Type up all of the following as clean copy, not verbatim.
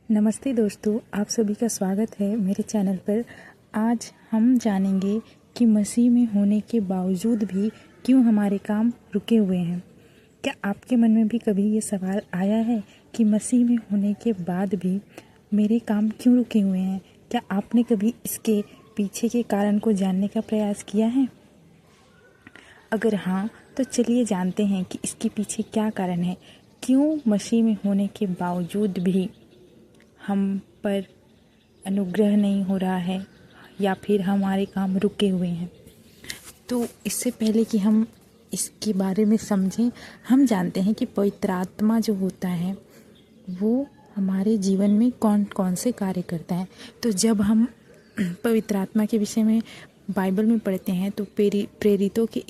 नमस्ते दोस्तों, आप सभी का स्वागत है मेरे चैनल पर। आज हम जानेंगे कि मसीह में होने के बावजूद भी क्यों हमारे काम रुके हुए हैं। क्या आपके मन में भी कभी ये सवाल आया है कि मसीह में होने के बाद भी मेरे काम क्यों रुके हुए हैं? क्या आपने कभी इसके पीछे के कारण को जानने का प्रयास किया है? अगर हाँ, तो चलिए जानते हैं कि इसके पीछे क्या कारण है। क्यों मसीह में होने के बावजूद भी हम पर अनुग्रह नहीं हो रहा है या फिर हमारे काम रुके हुए हैं। तो इससे पहले कि हम इसके बारे में समझें, हम जानते हैं कि पवित्र आत्मा जो होता है वो हमारे जीवन में कौन कौन से कार्य करता है। तो जब हम पवित्र आत्मा के विषय में बाइबल में पढ़ते हैं तो प्रेरितों के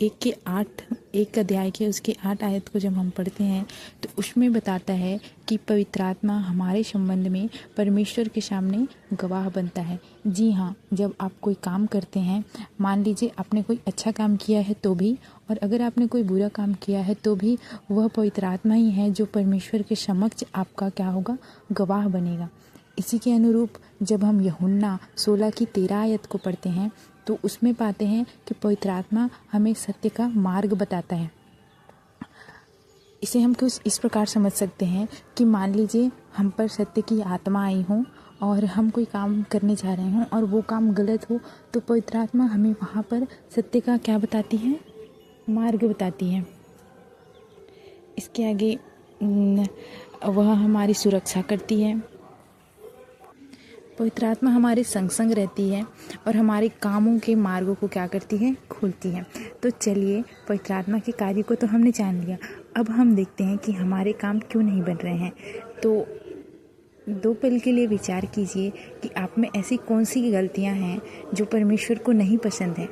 1 अध्याय के उसके 8 आयत को जब हम पढ़ते हैं तो उसमें बताता है कि पवित्र आत्मा हमारे संबंध में परमेश्वर के सामने गवाह बनता है। जी हाँ, जब आप कोई काम करते हैं, मान लीजिए आपने कोई अच्छा काम किया है तो भी, और अगर आपने कोई बुरा काम किया है तो भी, वह पवित्र आत्मा ही है जो परमेश्वर के समक्ष आपका क्या होगा, गवाह बनेगा। इसी के अनुरूप जब हम यूहन्ना 16 की 13 आयत को पढ़ते हैं तो उसमें पाते हैं कि पवित्र आत्मा हमें सत्य का मार्ग बताता है। इसे हम कुछ इस प्रकार समझ सकते हैं कि मान लीजिए हम पर सत्य की आत्मा आई हो और हम कोई काम करने जा रहे हों और वो काम गलत हो, तो पवित्र आत्मा हमें वहाँ पर सत्य का क्या बताती है, मार्ग बताती है। इसके आगे वह हमारी सुरक्षा करती है। पवित्र आत्मा हमारे संग संग रहती है और हमारे कामों के मार्गों को क्या करती है, खोलती है। तो चलिए, पवित्र आत्मा के कार्य को तो हमने जान लिया। अब हम देखते हैं कि हमारे काम क्यों नहीं बन रहे हैं। तो 2 पल के लिए विचार कीजिए कि आप में ऐसी कौन सी गलतियां हैं जो परमेश्वर को नहीं पसंद है।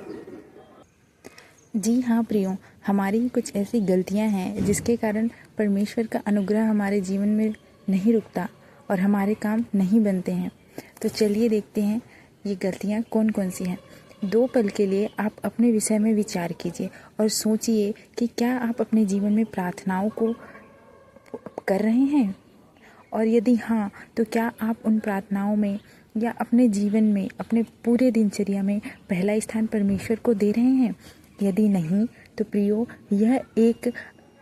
जी हाँ प्रियो, हमारी कुछ ऐसी गलतियां हैं जिसके कारण परमेश्वर का अनुग्रह हमारे जीवन में नहीं रुकता और हमारे काम नहीं बनते हैं। तो चलिए देखते हैं ये गलतियाँ कौन कौन सी हैं। 2 पल के लिए आप अपने विषय में विचार कीजिए और सोचिए कि क्या आप अपने जीवन में प्रार्थनाओं को कर रहे हैं, और यदि हाँ, तो क्या आप उन प्रार्थनाओं में या अपने जीवन में, अपने पूरे दिनचर्या में पहला स्थान परमेश्वर को दे रहे हैं। यदि नहीं, तो प्रियो, यह एक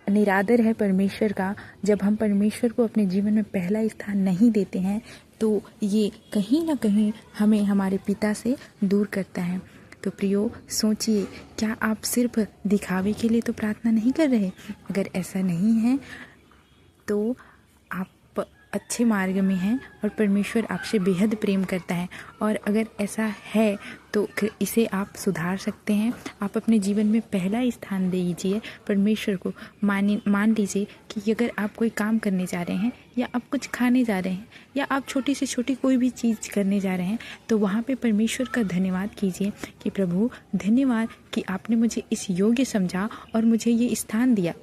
निरादर है परमेश्वर का। जब हम परमेश्वर को अपने जीवन में पहला स्थान नहीं देते हैं तो ये कहीं ना कहीं हमें हमारे पिता से दूर करता है। तो प्रियो, सोचिए, क्या आप सिर्फ दिखावे के लिए तो प्रार्थना नहीं कर रहे? अगर ऐसा नहीं है तो आप अच्छे मार्ग में हैं और परमेश्वर आपसे बेहद प्रेम करता है। और अगर ऐसा है तो इसे आप सुधार सकते हैं। आप अपने जीवन में पहला स्थान दे दीजिए परमेश्वर को। मान लीजिए कि अगर आप कोई काम करने जा रहे हैं या आप कुछ खाने जा रहे हैं या आप छोटी से छोटी कोई भी चीज़ करने जा रहे हैं, तो वहाँ पे परमेश्वर का धन्यवाद कीजिए कि प्रभु धन्यवाद कि आपने मुझे इस योग्य समझा और मुझे ये स्थान दिया।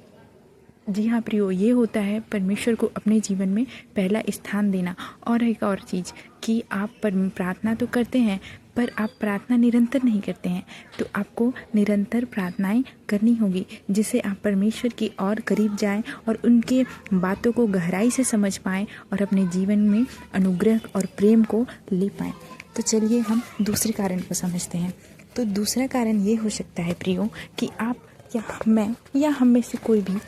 जी हाँ प्रियो, ये होता है परमेश्वर को अपने जीवन में पहला स्थान देना। और एक और चीज़ कि आप प्रार्थना तो करते हैं पर आप प्रार्थना निरंतर नहीं करते हैं। तो आपको निरंतर प्रार्थनाएं करनी होगी जिससे आप परमेश्वर की और करीब जाएं और उनके बातों को गहराई से समझ पाएं और अपने जीवन में अनुग्रह और प्रेम को ले पाएं। तो चलिए हम दूसरे कारण को समझते हैं। तो दूसरा कारण ये हो सकता है प्रियो कि आप या मैं या हम में से कोई भी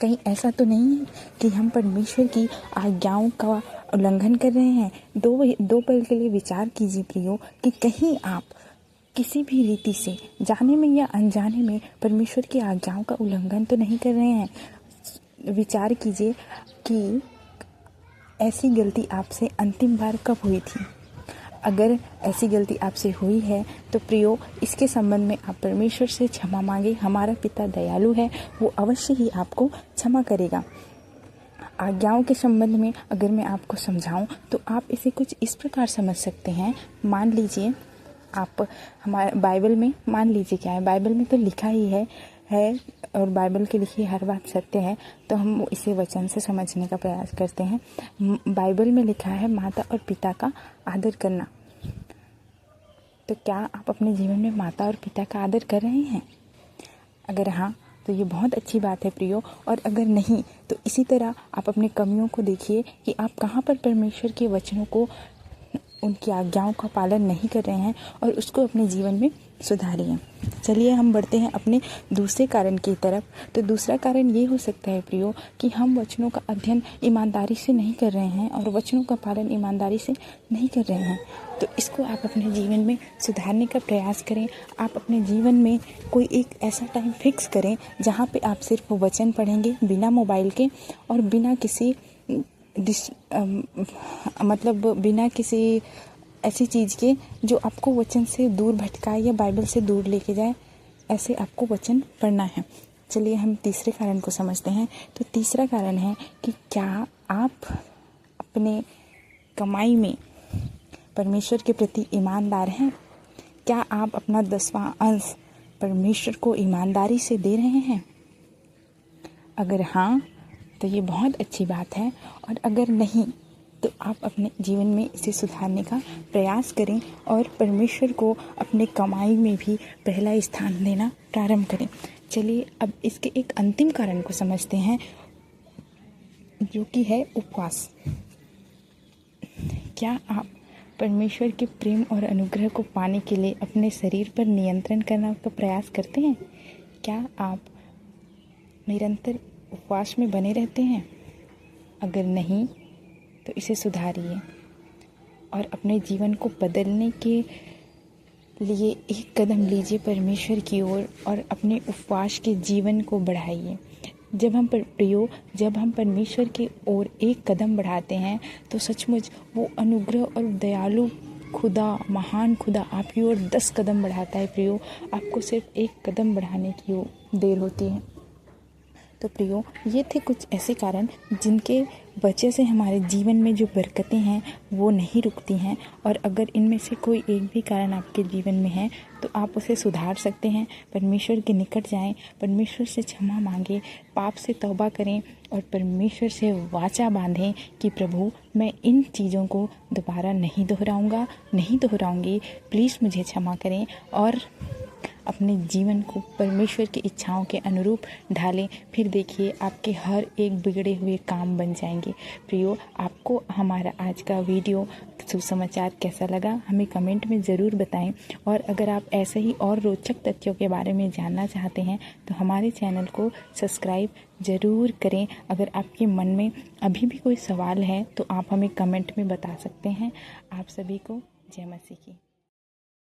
कहीं ऐसा तो नहीं है कि हम परमेश्वर की आज्ञाओं का उल्लंघन कर रहे हैं। 2 पल के लिए विचार कीजिए प्रियो कि कहीं आप किसी भी रीति से, जाने में या अनजाने में, परमेश्वर की आज्ञाओं का उल्लंघन तो नहीं कर रहे हैं। विचार कीजिए कि ऐसी गलती आपसे अंतिम बार कब हुई थी। अगर ऐसी गलती आपसे हुई है तो प्रियो, इसके संबंध में आप परमेश्वर से क्षमा मांगे। हमारा पिता दयालु है, वो अवश्य ही आपको क्षमा करेगा। आज्ञाओं के संबंध में अगर मैं आपको समझाऊं तो आप इसे कुछ इस प्रकार समझ सकते हैं। मान लीजिए आप हमारे बाइबल में, मान लीजिए क्या है, बाइबल में तो लिखा ही है और बाइबल की लिखी हर बात सत्य है, तो हम इसे वचन से समझने का प्रयास करते हैं। बाइबल में लिखा है माता और पिता का आदर करना। तो क्या आप अपने जीवन में माता और पिता का आदर कर रहे हैं? अगर हाँ, तो ये बहुत अच्छी बात है प्रियो। और अगर नहीं तो इसी तरह आप अपने कमियों को देखिए कि आप कहाँ पर परमेश्वर के वचनों को, उनकी आज्ञाओं का पालन नहीं कर रहे हैं और उसको अपने जीवन में सुधारिए। चलिए हम बढ़ते हैं अपने दूसरे कारण की तरफ। तो दूसरा कारण ये हो सकता है प्रियो कि हम वचनों का अध्ययन ईमानदारी से नहीं कर रहे हैं और वचनों का पालन ईमानदारी से नहीं कर रहे हैं। तो इसको आप अपने जीवन में सुधारने का प्रयास करें। आप अपने जीवन में कोई एक ऐसा टाइम फिक्स करें जहाँ पे आप सिर्फ वचन पढ़ेंगे, बिना मोबाइल के और बिना किसी बिना किसी ऐसी चीज़ के जो आपको वचन से दूर भटकाए या बाइबल से दूर लेके जाए, ऐसे आपको वचन पढ़ना है। चलिए हम तीसरे कारण को समझते हैं। तो तीसरा कारण है कि क्या आप अपने कमाई में परमेश्वर के प्रति ईमानदार हैं? क्या आप अपना 10वां अंश परमेश्वर को ईमानदारी से दे रहे हैं? अगर हाँ तो ये बहुत अच्छी बात है, और अगर नहीं तो आप अपने जीवन में इसे सुधारने का प्रयास करें और परमेश्वर को अपने कमाई में भी पहला स्थान देना प्रारंभ करें। चलिए अब इसके एक अंतिम कारण को समझते हैं, जो कि है उपवास। क्या आप परमेश्वर के प्रेम और अनुग्रह को पाने के लिए अपने शरीर पर नियंत्रण करने का प्रयास करते हैं? क्या आप निरंतर उपवास में बने रहते हैं? अगर नहीं तो इसे सुधारिए और अपने जीवन को बदलने के लिए एक कदम लीजिए परमेश्वर की ओर और अपने उपवास के जीवन को बढ़ाइए। जब हम परमेश्वर की ओर एक कदम बढ़ाते हैं तो सचमुच वो अनुग्रह और दयालु खुदा, महान खुदा आपकी ओर 10 कदम बढ़ाता है प्रियो। आपको सिर्फ एक कदम बढ़ाने की देर होती है। तो प्रियो, ये थे कुछ ऐसे कारण जिनके वजह से हमारे जीवन में जो बरकतें हैं वो नहीं रुकती हैं। और अगर इनमें से कोई एक भी कारण आपके जीवन में है तो आप उसे सुधार सकते हैं। परमेश्वर के निकट जाएं, परमेश्वर से क्षमा मांगें, पाप से तौबा करें और परमेश्वर से वाचा बांधें कि प्रभु मैं इन चीज़ों को दोबारा नहीं दोहराऊंगी, प्लीज़ मुझे क्षमा करें, और अपने जीवन को परमेश्वर की इच्छाओं के अनुरूप ढालें। फिर देखिए आपके हर एक बिगड़े हुए काम बन जाएंगे। प्रियो, आपको हमारा आज का वीडियो सुसमाचार कैसा लगा हमें कमेंट में ज़रूर बताएं। और अगर आप ऐसे ही और रोचक तथ्यों के बारे में जानना चाहते हैं तो हमारे चैनल को सब्सक्राइब ज़रूर करें। अगर आपके मन में अभी भी कोई सवाल है तो आप हमें कमेंट में बता सकते हैं। आप सभी को जय मसीह की।